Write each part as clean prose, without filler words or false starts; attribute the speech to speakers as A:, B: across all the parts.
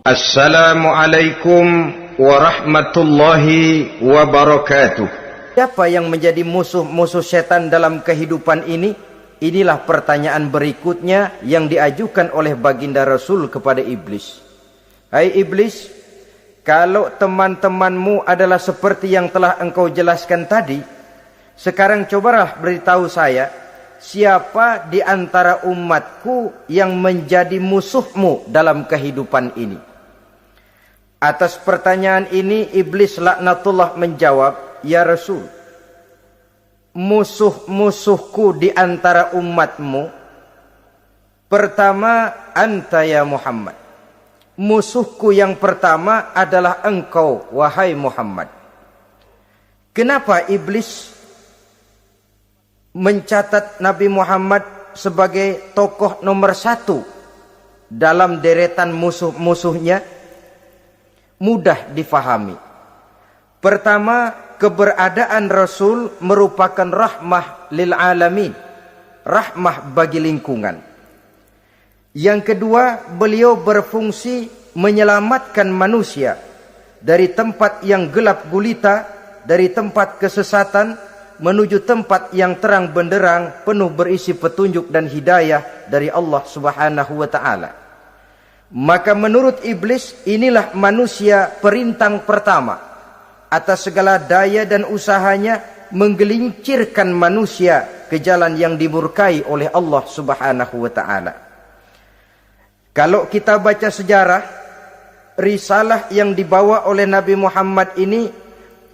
A: Assalamualaikum warahmatullahi wabarakatuh.
B: Siapa yang menjadi musuh-musuh setan dalam kehidupan ini? Inilah pertanyaan berikutnya yang diajukan oleh baginda Rasul kepada iblis. Hai iblis, kalau teman-temanmu adalah seperti yang telah engkau jelaskan tadi, sekarang cobalah beritahu saya, siapa di antara umatku yang menjadi musuhmu dalam kehidupan ini? Atas pertanyaan ini iblis laknatullah menjawab, ya Rasul, musuh-musuhku di antara umatmu, pertama anta ya Muhammad. Musuhku yang pertama adalah engkau wahai Muhammad. Kenapa iblis mencatat Nabi Muhammad sebagai tokoh nomor satu dalam deretan musuh-musuhnya? Mudah difahami. Pertama, keberadaan Rasul merupakan rahmah lil alamin, rahmah bagi lingkungan. Yang kedua, beliau berfungsi menyelamatkan manusia dari tempat yang gelap gulita, dari tempat kesesatan menuju tempat yang terang benderang penuh berisi petunjuk dan hidayah dari Allah Subhanahu wa taala. Maka menurut iblis, inilah manusia perintang pertama atas segala daya dan usahanya menggelincirkan manusia ke jalan yang dimurkai oleh Allah Subhanahu wa taala. Kalau kita baca sejarah, risalah yang dibawa oleh Nabi Muhammad ini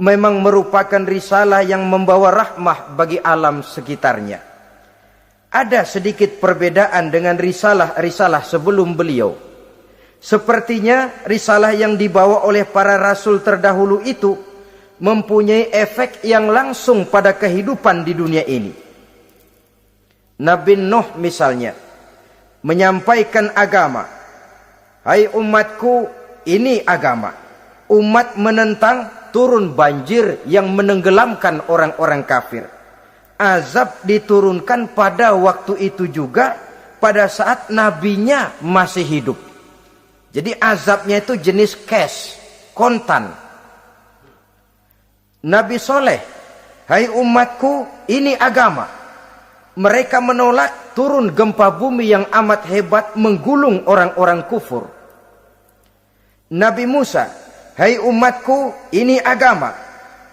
B: memang merupakan risalah yang membawa rahmah bagi alam sekitarnya. Ada sedikit perbedaan dengan risalah-risalah sebelum beliau. Sepertinya risalah yang dibawa oleh para rasul terdahulu itu mempunyai efek yang langsung pada kehidupan di dunia ini. Nabi Nuh misalnya menyampaikan agama. Hai umatku, ini agama. Umat menentang, turun banjir yang menenggelamkan orang-orang kafir. Azab diturunkan pada waktu itu juga, pada saat nabinya masih hidup. Jadi azabnya itu jenis cash, kontan. Nabi Soleh, hai umatku, ini agama. Mereka menolak, turun gempa bumi yang amat hebat menggulung orang-orang kufur. Nabi Musa, hai umatku, ini agama.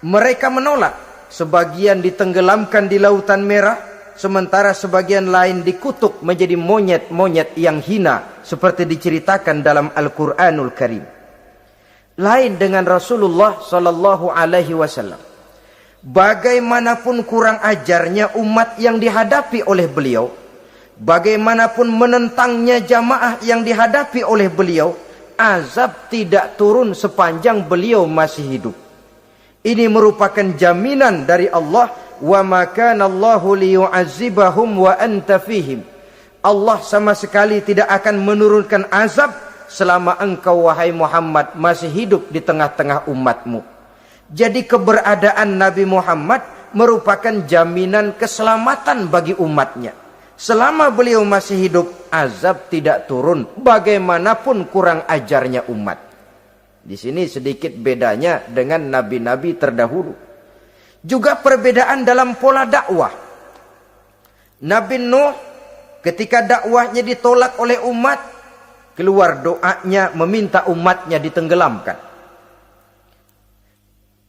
B: Mereka menolak, sebagian ditenggelamkan di Lautan Merah, sementara sebagian lain dikutuk menjadi monyet-monyet yang hina, seperti diceritakan dalam Al-Quranul Karim. Lain dengan Rasulullah Sallallahu Alaihi Wasallam. Bagaimanapun kurang ajarnya umat yang dihadapi oleh beliau, bagaimanapun menentangnya jamaah yang dihadapi oleh beliau, azab tidak turun sepanjang beliau masih hidup. Ini merupakan jaminan dari Allah, wa ma kana Allahu liyu'azzibahum wa anta fihim. Allah sama sekali tidak akan menurunkan azab selama engkau wahai Muhammad masih hidup di tengah-tengah umatmu. Jadi keberadaan Nabi Muhammad merupakan jaminan keselamatan bagi umatnya. Selama beliau masih hidup, azab tidak turun bagaimanapun kurang ajarnya umat. Di sini sedikit bedanya dengan nabi-nabi terdahulu. Juga perbedaan dalam pola dakwah. Nabi Nuh ketika dakwahnya ditolak oleh umat, keluar doanya meminta umatnya ditenggelamkan.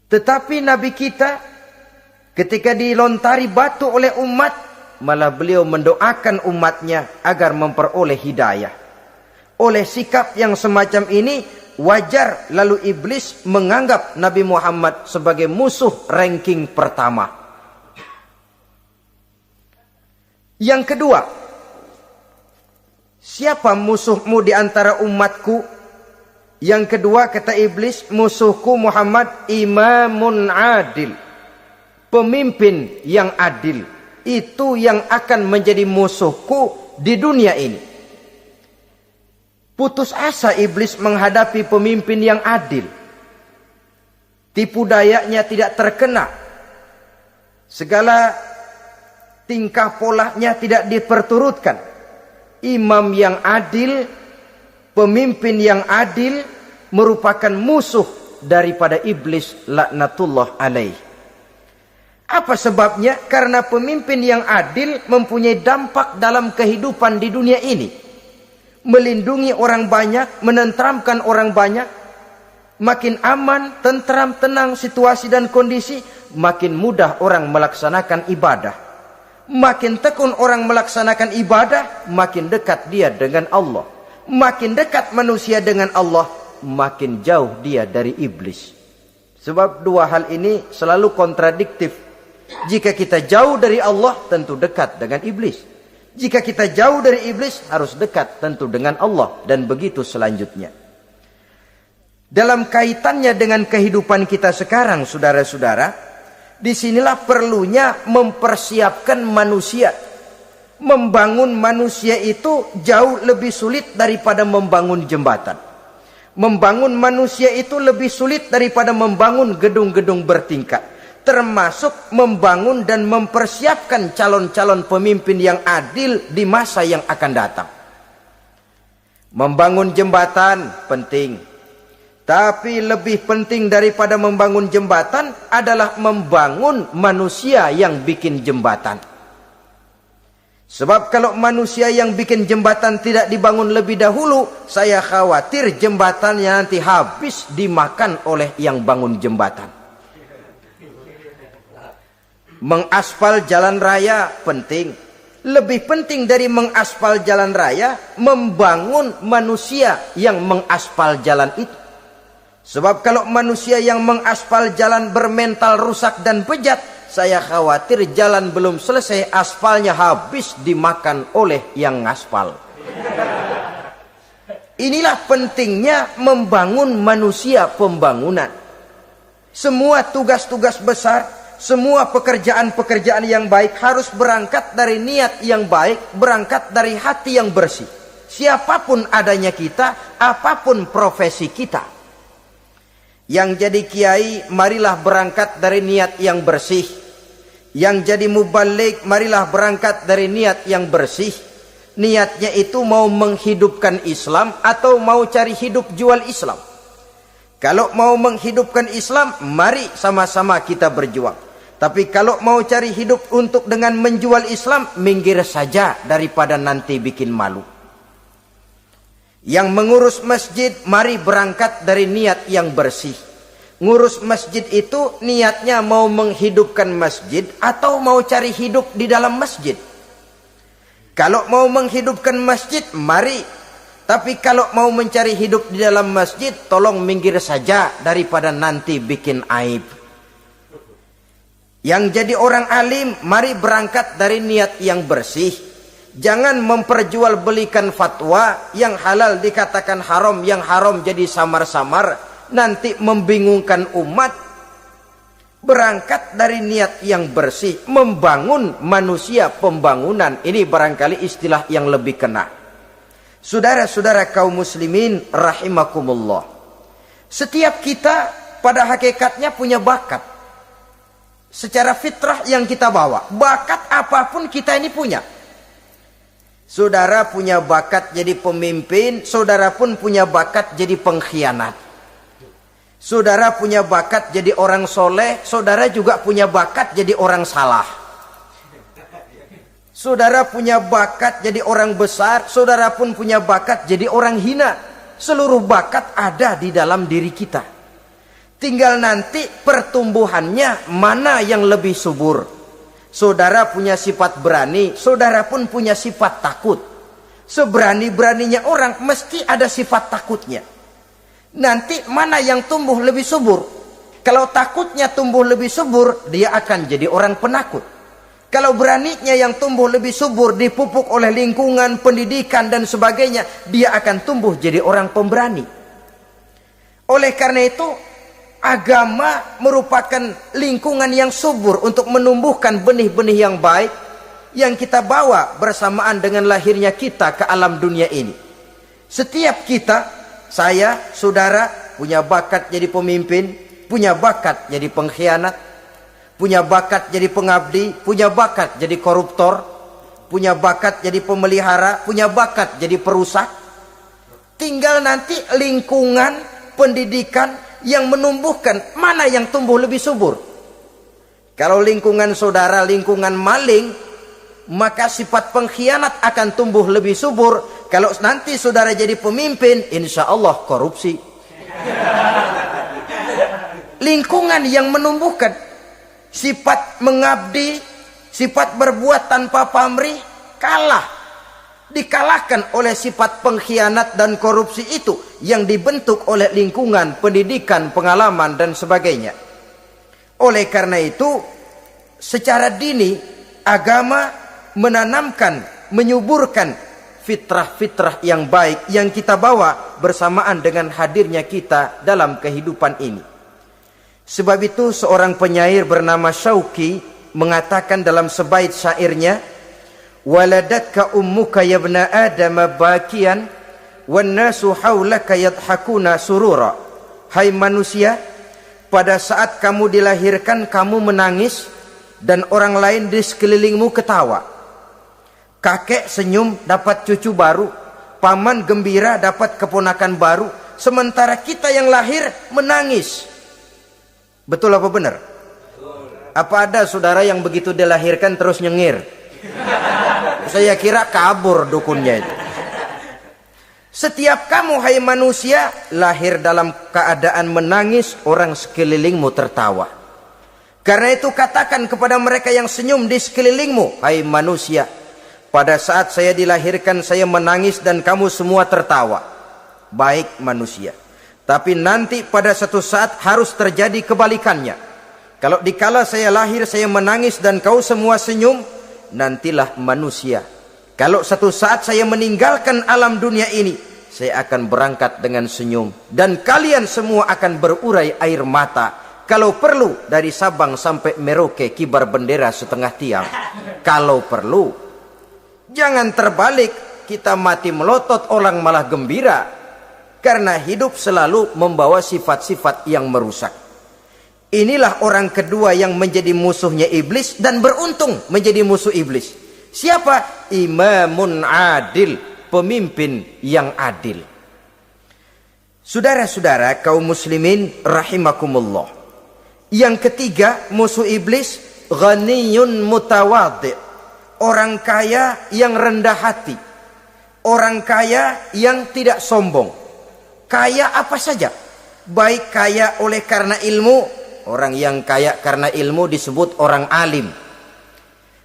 B: Tetapi Nabi kita ketika dilontari batu oleh umat, malah beliau mendoakan umatnya agar memperoleh hidayah. Oleh sikap yang semacam ini, wajar lalu iblis menganggap Nabi Muhammad sebagai musuh ranking pertama. Yang kedua, siapa musuhmu di antara umatku? Yang kedua kata iblis, musuhku Muhammad imamun adil. Pemimpin yang adil. Itu yang akan menjadi musuhku di dunia ini. Putus asa iblis menghadapi pemimpin yang adil. Tipu dayanya tidak terkena. Segala tingkah polanya tidak diperturutkan. Imam yang adil Pemimpin yang adil merupakan musuh daripada iblis laknatullah alaih. Apa sebabnya? Karena pemimpin yang adil mempunyai dampak dalam kehidupan di dunia ini. Melindungi orang banyak, menenteramkan orang banyak. Makin aman, tentram, tenang situasi dan kondisi, makin mudah orang melaksanakan ibadah. Makin tekun orang melaksanakan ibadah, makin dekat dia dengan Allah. Makin dekat manusia dengan Allah, makin jauh dia dari iblis. Sebab dua hal ini selalu kontradiktif. Jika kita jauh dari Allah, tentu dekat dengan iblis. Jika kita jauh dari iblis, harus dekat tentu dengan Allah. Dan begitu selanjutnya. Dalam kaitannya dengan kehidupan kita sekarang, saudara-saudara, disinilah perlunya mempersiapkan manusia. Membangun manusia itu jauh lebih sulit daripada membangun jembatan. Membangun manusia itu lebih sulit daripada membangun gedung-gedung bertingkat. Termasuk membangun dan mempersiapkan calon-calon pemimpin yang adil di masa yang akan datang. Membangun jembatan penting. Tapi lebih penting daripada membangun jembatan adalah membangun manusia yang bikin jembatan. Sebab kalau manusia yang bikin jembatan tidak dibangun lebih dahulu, saya khawatir jembatannya nanti habis dimakan oleh yang bangun jembatan. Mengaspal jalan raya penting. Lebih penting dari mengaspal jalan raya, membangun manusia yang mengaspal jalan itu. Sebab kalau manusia yang mengaspal jalan bermental rusak dan bejat, saya khawatir jalan belum selesai, aspalnya habis dimakan oleh yang ngaspal. Inilah pentingnya membangun manusia pembangunan. Semua tugas-tugas besar, semua pekerjaan-pekerjaan yang baik harus berangkat dari niat yang baik, berangkat dari hati yang bersih. Siapapun adanya kita, apapun profesi kita. Yang jadi kiai, marilah berangkat dari niat yang bersih. Yang jadi mubalik, marilah berangkat dari niat yang bersih. Niatnya itu mau menghidupkan Islam atau mau cari hidup jual Islam. Kalau mau menghidupkan Islam, mari sama-sama kita berjuang. Tapi kalau mau cari hidup untuk dengan menjual Islam, minggir saja daripada nanti bikin malu. Yang mengurus masjid, mari berangkat dari niat yang bersih. Ngurus masjid itu niatnya mau menghidupkan masjid atau mau cari hidup di dalam masjid. Kalau mau menghidupkan masjid, mari. Tapi kalau mau mencari hidup di dalam masjid, tolong minggir saja daripada nanti bikin aib. Yang jadi orang alim, mari berangkat dari niat yang bersih. Jangan memperjualbelikan fatwa, yang halal dikatakan haram, yang haram jadi samar-samar, nanti membingungkan umat. Berangkat dari niat yang bersih, membangun manusia pembangunan. Ini barangkali istilah yang lebih kena. Saudara-saudara kaum muslimin rahimakumullah. Setiap kita pada hakikatnya punya bakat. Secara fitrah yang kita bawa, bakat apapun kita ini punya. Saudara punya bakat jadi pemimpin, saudara pun punya bakat jadi pengkhianat. Saudara punya bakat jadi orang soleh, saudara juga punya bakat jadi orang salah. Saudara punya bakat jadi orang besar, saudara pun punya bakat jadi orang hina. Seluruh bakat ada di dalam diri kita. Tinggal nanti pertumbuhannya mana yang lebih subur. Saudara punya sifat berani, saudara pun punya sifat takut. Seberani-beraninya orang mesti ada sifat takutnya. Nanti mana yang tumbuh lebih subur? Kalau takutnya tumbuh lebih subur, dia akan jadi orang penakut. Kalau beraninya yang tumbuh lebih subur, dipupuk oleh lingkungan, pendidikan dan sebagainya, dia akan tumbuh jadi orang pemberani. Oleh karena itu, agama merupakan lingkungan yang subur untuk menumbuhkan benih-benih yang baik yang kita bawa bersamaan dengan lahirnya kita ke alam dunia ini. Setiap kita, saya, saudara, punya bakat jadi pemimpin, punya bakat jadi pengkhianat, punya bakat jadi pengabdi, punya bakat jadi koruptor, punya bakat jadi pemelihara, punya bakat jadi perusak. Tinggal nanti lingkungan pendidikan yang menumbuhkan, mana yang tumbuh lebih subur. Kalau lingkungan saudara lingkungan maling, maka sifat pengkhianat akan tumbuh lebih subur. Kalau nanti saudara jadi pemimpin, insya Allah korupsi. Lingkungan yang menumbuhkan sifat mengabdi, sifat berbuat tanpa pamrih, dikalahkan oleh sifat pengkhianat dan korupsi itu yang dibentuk oleh lingkungan, pendidikan, pengalaman dan sebagainya. Oleh karena itu, secara dini agama menanamkan, menyuburkan fitrah-fitrah yang baik yang kita bawa bersamaan dengan hadirnya kita dalam kehidupan ini. Sebab itu seorang penyair bernama Syauqi mengatakan dalam sebaik syairnya, waladatka ummuka ya ibna adam bakian wan nasu haulaka yadhakuna surura. Hai manusia, pada saat kamu dilahirkan kamu menangis dan orang lain di sekelilingmu ketawa. Kakek senyum dapat cucu baru, paman gembira dapat keponakan baru, sementara kita yang lahir menangis. Betul apa benar? Apa ada saudara yang begitu dilahirkan terus nyengir? Saya kira kabur dukunnya itu. Setiap kamu hai manusia lahir dalam keadaan menangis, orang sekelilingmu tertawa. Karena itu katakan kepada mereka yang senyum di sekelilingmu, hai manusia, pada saat saya dilahirkan saya menangis dan kamu semua tertawa. Baik manusia. Tapi nanti pada satu saat harus terjadi kebalikannya. Kalau dikala saya lahir saya menangis dan kau semua senyum, nantilah manusia. Kalau satu saat saya meninggalkan alam dunia ini, saya akan berangkat dengan senyum. Dan kalian semua akan berurai air mata. Kalau perlu dari Sabang sampai Merauke kibar bendera setengah tiang. Kalau perlu. Jangan terbalik, kita mati melotot orang malah gembira. Karena hidup selalu membawa sifat-sifat yang merusak. Inilah orang kedua yang menjadi musuhnya iblis dan beruntung menjadi musuh iblis. Siapa? Imamun adil, pemimpin yang adil. Saudara-saudara kaum muslimin rahimakumullah. Yang ketiga musuh iblis, ghaniyun mutawadhi, orang kaya yang rendah hati, orang kaya yang tidak sombong. Kaya apa saja, baik kaya oleh karena ilmu, orang yang kaya karena ilmu disebut orang alim.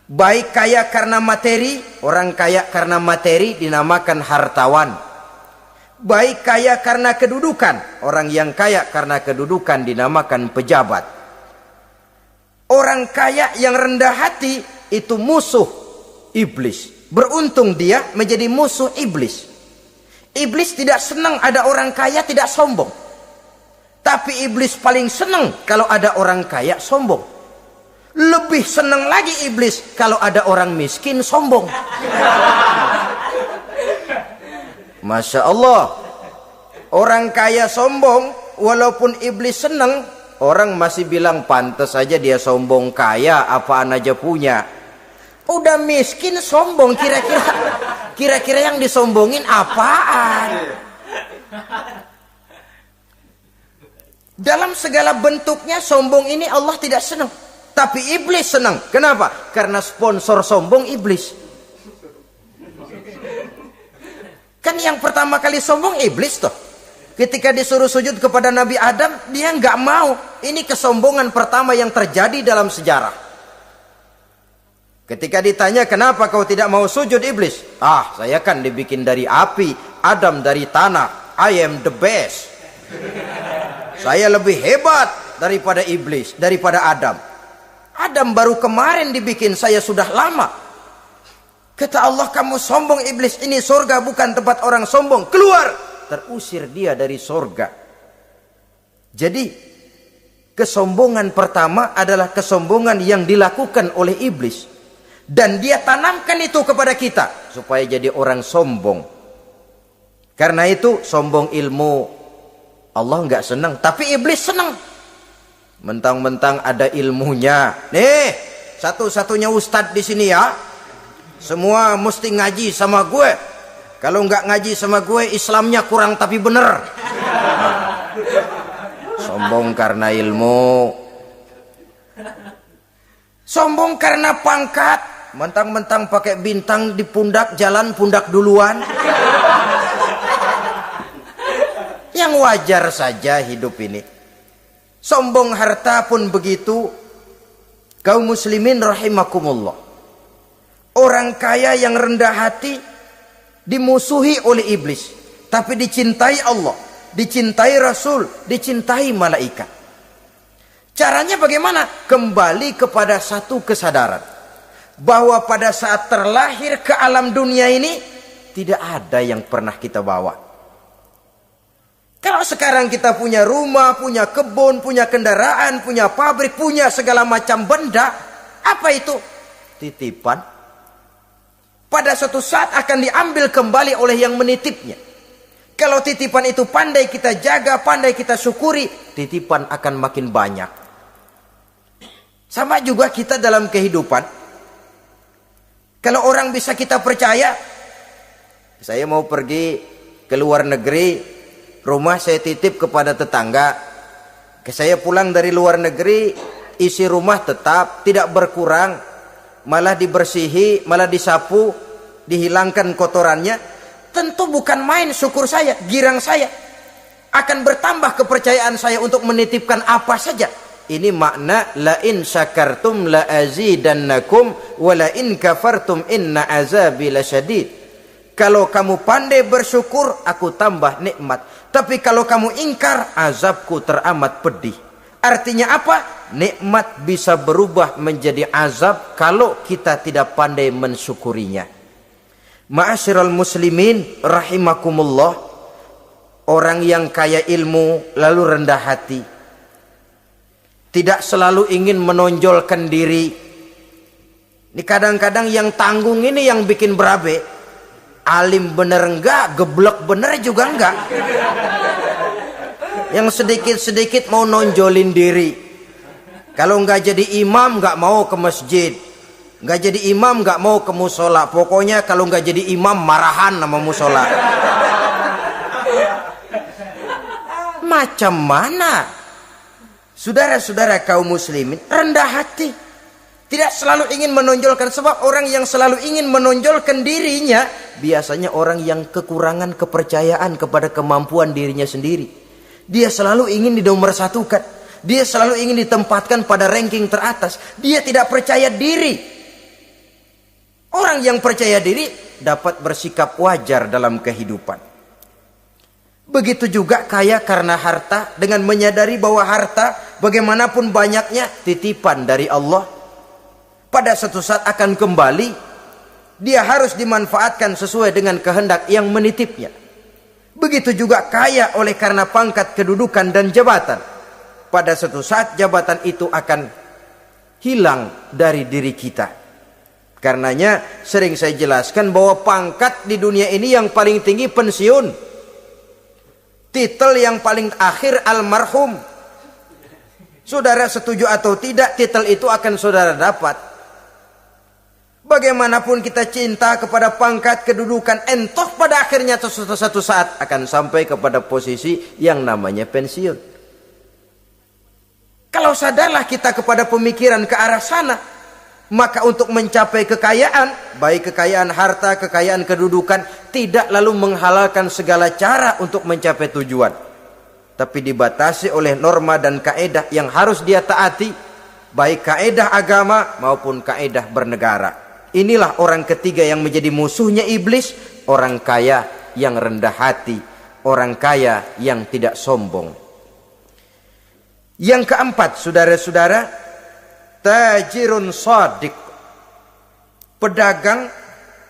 B: Baik kaya karena materi, orang kaya karena materi dinamakan hartawan. Baik kaya karena kedudukan, orang yang kaya karena kedudukan dinamakan pejabat. Orang kaya yang rendah hati itu musuh iblis. Beruntung dia menjadi musuh iblis. Iblis tidak senang ada orang kaya tidak sombong. Tapi iblis paling senang kalau ada orang kaya sombong. Lebih senang lagi iblis kalau ada orang miskin sombong. Masya Allah. Orang kaya sombong, walaupun iblis senang, orang masih bilang pantas saja dia sombong kaya, apaan aja punya. Udah miskin sombong, kira-kira yang disombongin apaan? Dalam segala bentuknya sombong ini Allah tidak senang, tapi iblis senang. Kenapa? Karena sponsor sombong iblis. Kan yang pertama kali sombong iblis toh. Ketika disuruh sujud kepada Nabi Adam, dia nggak mau. Ini kesombongan pertama yang terjadi dalam sejarah. Ketika ditanya kenapa kau tidak mau sujud iblis? Saya kan dibikin dari api, Adam dari tanah. I am the best. Saya lebih hebat daripada iblis, daripada Adam. Adam baru kemarin dibikin, saya sudah lama. Kata Allah, kamu sombong iblis, ini surga bukan tempat orang sombong. Keluar! Terusir dia dari surga. Jadi kesombongan pertama adalah kesombongan yang dilakukan oleh iblis. Dan dia tanamkan itu kepada kita supaya jadi orang sombong. Karena itu sombong ilmu Allah nggak senang, tapi iblis senang. Mentang-mentang ada ilmunya. Nih, satu-satunya ustadz di sini ya. Semua mesti ngaji sama gue. Kalau nggak ngaji sama gue, Islamnya kurang tapi bener. Sombong karena ilmu, sombong karena pangkat, mentang-mentang pakai bintang di pundak, jalan pundak duluan. Yang wajar saja hidup ini. Sombong harta pun begitu. Kaum muslimin rahimakumullah. Orang kaya yang rendah hati dimusuhi oleh iblis, tapi dicintai Allah, dicintai Rasul, dicintai malaikat. Caranya bagaimana? Kembali kepada satu kesadaran bahwa pada saat terlahir ke alam dunia ini tidak ada yang pernah kita bawa. Kalau sekarang kita punya rumah, punya kebun, punya kendaraan, punya pabrik, punya segala macam benda, apa itu? Titipan. Pada suatu saat akan diambil kembali oleh yang menitipnya. Kalau titipan itu pandai kita jaga, pandai kita syukuri, titipan akan makin banyak. Sama juga kita dalam kehidupan. Kalau orang bisa kita percaya, saya mau pergi ke luar negeri, rumah saya titip kepada tetangga. Saya pulang dari luar negeri, isi rumah tetap tidak berkurang, malah dibersihi, malah disapu, dihilangkan kotorannya. Tentu bukan main syukur saya, girang saya. Akan bertambah kepercayaan saya untuk menitipkan apa saja. Ini makna la in syakartum la azidannakum wa la in kafartum inna azabi lasyadid. Kalau kamu pandai bersyukur, aku tambah nikmat. Tapi kalau kamu ingkar, azabku teramat pedih. Artinya apa? Nikmat bisa berubah menjadi azab kalau kita tidak pandai mensyukurinya. Ma'asyiral muslimin rahimakumullah. Orang yang kaya ilmu lalu rendah hati, tidak selalu ingin menonjolkan diri. Ini kadang-kadang yang tanggung ini yang bikin berabe. Alim bener enggak, geblek bener juga enggak. Yang sedikit-sedikit mau nonjolin diri. Kalau enggak jadi imam enggak mau ke masjid, enggak jadi imam enggak mau ke musola. Pokoknya kalau enggak jadi imam marahan sama musola. Macam mana? Saudara-saudara kaum muslimin, rendah hati. Tidak selalu ingin menonjolkan, sebab orang yang selalu ingin menonjolkan dirinya biasanya orang yang kekurangan kepercayaan kepada kemampuan dirinya sendiri. Dia selalu ingin dinomorsatukan. Dia selalu ingin ditempatkan pada ranking teratas. Dia tidak percaya diri. Orang yang percaya diri dapat bersikap wajar dalam kehidupan. Begitu juga kaya karena harta, dengan menyadari bahwa harta bagaimanapun banyaknya titipan dari Allah. Pada suatu saat akan kembali, dia harus dimanfaatkan sesuai dengan kehendak yang menitipnya. Begitu juga kaya oleh karena pangkat, kedudukan dan jabatan. Pada suatu saat jabatan itu akan hilang dari diri kita. Karenanya sering saya jelaskan bahwa pangkat di dunia ini yang paling tinggi pensiun. Titel yang paling akhir almarhum. Saudara setuju atau tidak, titel itu akan saudara dapat. Bagaimanapun kita cinta kepada pangkat, kedudukan, entah pada akhirnya suatu saat akan sampai kepada posisi yang namanya pensiun. Kalau sadarlah kita kepada pemikiran ke arah sana, maka untuk mencapai kekayaan, baik kekayaan harta, kekayaan kedudukan, tidak lalu menghalalkan segala cara untuk mencapai tujuan, tapi dibatasi oleh norma dan kaedah yang harus dia taati, baik kaedah agama maupun kaedah bernegara. Inilah orang ketiga yang menjadi musuhnya iblis, orang kaya yang rendah hati, orang kaya yang tidak sombong. Yang keempat, saudara-saudara, tajirun shadiq, pedagang,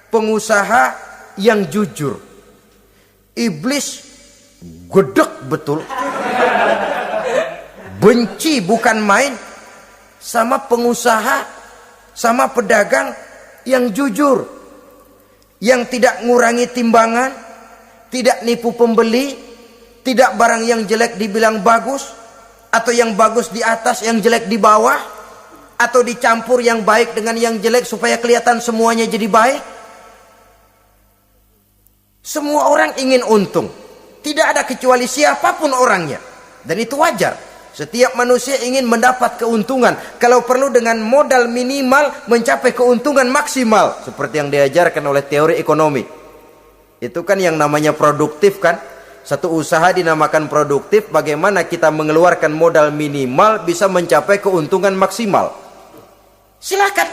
B: pengusaha yang jujur. Iblis gedek betul, benci bukan main sama pengusaha, sama pedagang yang jujur, yang tidak ngurangi timbangan, tidak nipu pembeli, tidak barang yang jelek dibilang bagus, atau yang bagus di atas yang jelek di bawah, atau dicampur yang baik dengan yang jelek supaya kelihatan semuanya jadi baik. Semua orang ingin untung. Tidak ada kecuali siapapun orangnya. Dan itu wajar. Setiap manusia ingin mendapat keuntungan. Kalau perlu dengan modal minimal mencapai keuntungan maksimal. Seperti yang diajarkan oleh teori ekonomi. Itu kan yang namanya produktif kan. Satu usaha dinamakan produktif. Bagaimana kita mengeluarkan modal minimal bisa mencapai keuntungan maksimal. Silakan.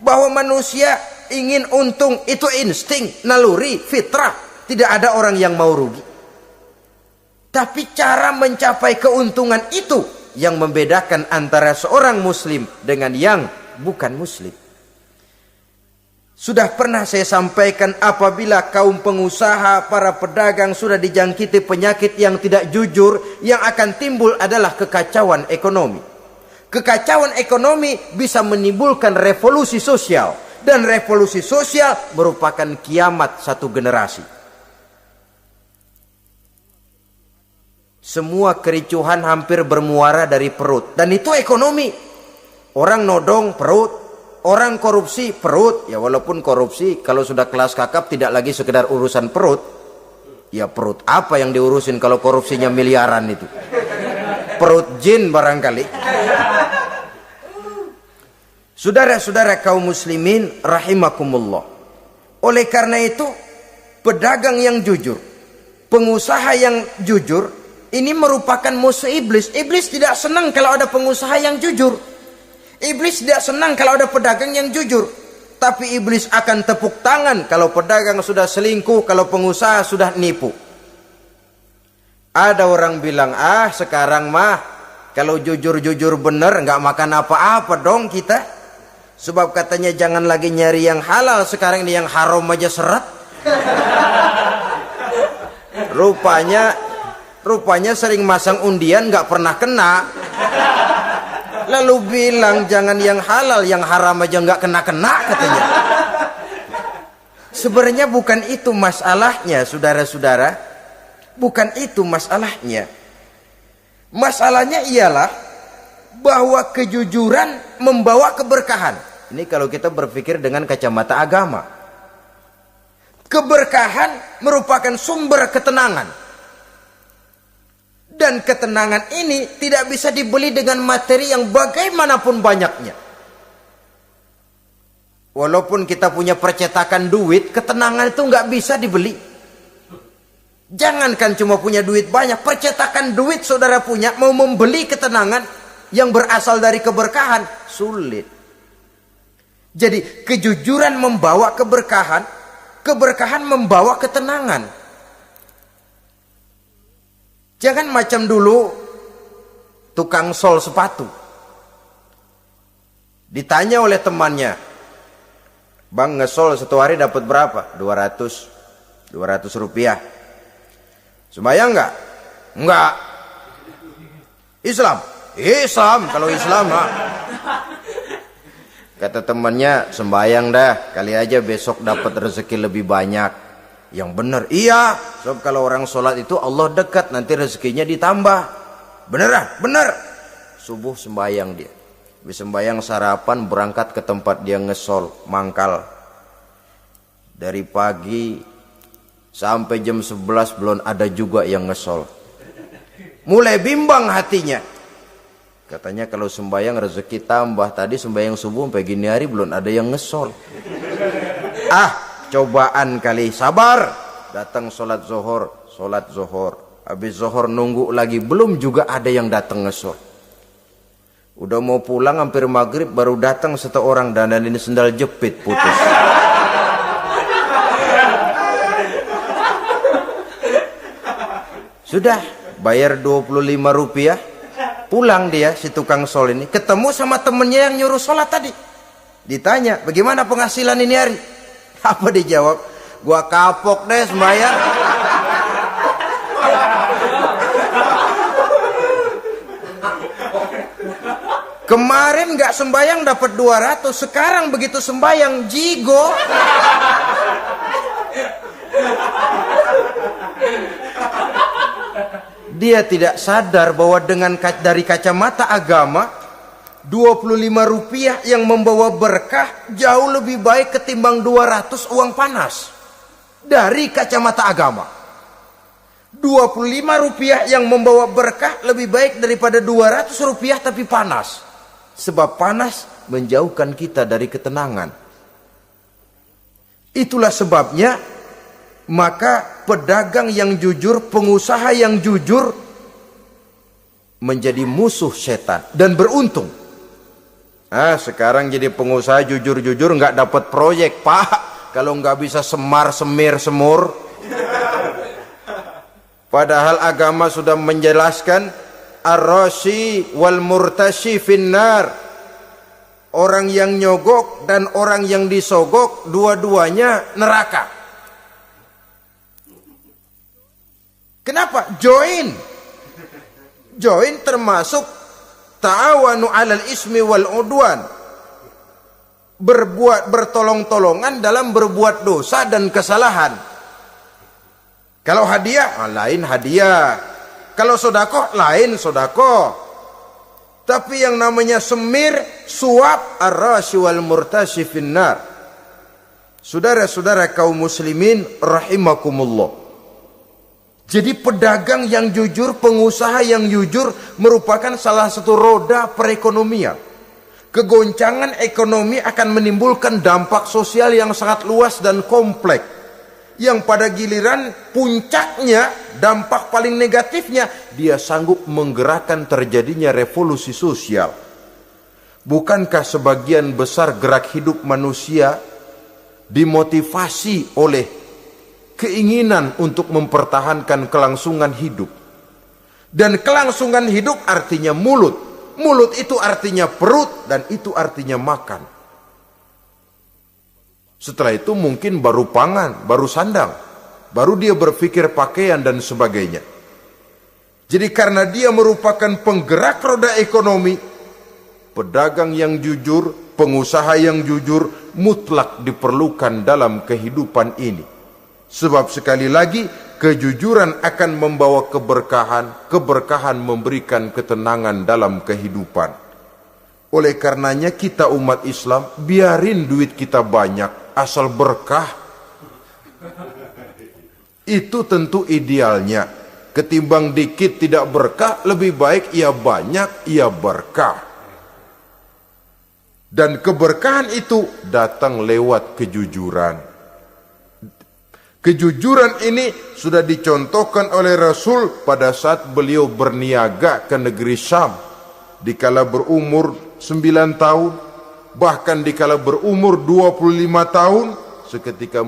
B: Bahwa manusia ingin untung itu insting, naluri, fitrah. Tidak ada orang yang mau rugi. Tapi cara mencapai keuntungan itu yang membedakan antara seorang muslim dengan yang bukan muslim. Sudah pernah saya sampaikan, apabila kaum pengusaha, para pedagang sudah dijangkiti penyakit yang tidak jujur, yang akan timbul adalah kekacauan ekonomi. Kekacauan ekonomi bisa menimbulkan revolusi sosial. Dan revolusi sosial merupakan kiamat satu generasi. Semua kericuhan hampir bermuara dari perut. Dan itu ekonomi. Orang nodong perut. Orang korupsi perut. Ya walaupun korupsi kalau sudah kelas kakap tidak lagi sekedar urusan perut. Ya perut apa yang diurusin kalau korupsinya miliaran itu. Perut jin barangkali. Saudara-saudara kaum muslimin rahimakumullah. Oleh karena itu, pedagang yang jujur, pengusaha yang jujur, ini merupakan musuh iblis. Iblis tidak senang kalau ada pengusaha yang jujur. Iblis tidak senang kalau ada pedagang yang jujur. Tapi iblis akan tepuk tangan kalau pedagang sudah selingkuh, kalau pengusaha sudah nipu. Ada orang bilang, sekarang mah kalau jujur-jujur bener nggak makan apa-apa dong kita. Sebab katanya jangan lagi nyari yang halal, sekarang ini yang haram aja seret. Rupanya sering masang undian nggak pernah kena. Lalu bilang jangan yang halal, yang haram aja nggak kena-kena katanya. Sebenarnya bukan itu masalahnya, saudara-saudara. Bukan itu masalahnya. Masalahnya ialah bahwa kejujuran membawa keberkahan. Ini kalau kita berpikir dengan kacamata agama. Keberkahan merupakan sumber ketenangan. Dan ketenangan ini tidak bisa dibeli dengan materi yang bagaimanapun banyaknya. Walaupun kita punya percetakan duit, ketenangan itu nggak bisa dibeli. Jangankan cuma punya duit banyak, percetakan duit saudara punya, mau membeli ketenangan yang berasal dari keberkahan, sulit. Jadi kejujuran membawa keberkahan, keberkahan membawa ketenangan. Jangan macam dulu tukang sol sepatu. Ditanya oleh temannya, "Bang, ngesol satu hari dapat berapa?" 200 rupiah. Sembayang enggak? Enggak. Islam? Islam, kalau Islam Kata temannya, sembayang dah, kali aja besok dapat rezeki lebih banyak. Yang benar, iya. Sebab kalau orang sholat itu Allah dekat, nanti rezekinya ditambah. Beneran? Bener. Subuh sembayang dia. Habis sembayang sarapan, berangkat ke tempat dia ngesol, mangkal. Dari pagi sampai jam 11 belum ada juga yang ngesol. Mulai bimbang hatinya. Katanya kalau sembahyang rezeki tambah. Tadi sembahyang subuh sampai gini hari belum ada yang ngesol. Cobaan kali. Sabar. Datang sholat zohor. Habis zohor nunggu lagi. Belum juga ada yang datang ngesol. Udah mau pulang hampir maghrib. Baru datang satu orang. Dan ini sendal jepit putus. Sudah. Bayar 25 rupiah. Pulang dia si tukang sol ini, ketemu sama temennya yang nyuruh sholat tadi. Ditanya, bagaimana penghasilan ini hari? Apa dijawab? Gua kapok deh sembahyang. Kemarin nggak sembahyang dapat 200, sekarang begitu sembahyang jigo. Dia tidak sadar bahwa dengan dari kacamata agama 25 rupiah yang membawa berkah jauh lebih baik ketimbang 200 uang panas. dari kacamata agama. 25 rupiah yang membawa berkah lebih baik daripada 200 rupiah tapi panas. Sebab panas menjauhkan kita dari ketenangan. Itulah sebabnya maka pedagang yang jujur, pengusaha yang jujur menjadi musuh setan dan beruntung. Sekarang jadi pengusaha jujur-jujur nggak dapat proyek, Pak. Kalau nggak bisa semar, semir, semur. Padahal agama sudah menjelaskan ar-rashi wal murtashi finnar. Orang yang nyogok dan orang yang disogok dua-duanya neraka. Kenapa? Join termasuk ta'awanu 'alal ismi wal udwan. Bertolong-tolongan dalam berbuat dosa dan kesalahan. Kalau hadiah, lain hadiah. Kalau sedekah, lain sedekah. Tapi yang namanya semir, suap, ar-rashi wal murtashi finnar. Saudara-saudara kaum muslimin rahimakumullah. Jadi pedagang yang jujur, pengusaha yang jujur merupakan salah satu roda perekonomian. Kegoncangan ekonomi akan menimbulkan dampak sosial yang sangat luas dan kompleks. Yang pada giliran puncaknya, dampak paling negatifnya, dia sanggup menggerakkan terjadinya revolusi sosial. Bukankah sebagian besar gerak hidup manusia dimotivasi oleh keinginan untuk mempertahankan kelangsungan hidup? Dan kelangsungan hidup artinya mulut. Mulut itu artinya perut dan itu artinya makan. Setelah itu mungkin baru pangan, baru sandang, baru dia berpikir pakaian dan sebagainya. Jadi karena dia merupakan penggerak roda ekonomi, pedagang yang jujur, pengusaha yang jujur mutlak diperlukan dalam kehidupan ini. Sebab sekali lagi kejujuran akan membawa keberkahan, keberkahan memberikan ketenangan dalam kehidupan. Oleh karenanya kita umat Islam biarin duit kita banyak asal berkah. Itu tentu idealnya. Ketimbang dikit tidak berkah, lebih baik ia banyak, ia berkah. Dan keberkahan itu datang lewat kejujuran. Kejujuran ini sudah dicontohkan oleh Rasul pada saat beliau berniaga ke negeri Syam. Dikala berumur 9 tahun, bahkan dikala berumur 25 tahun, seketika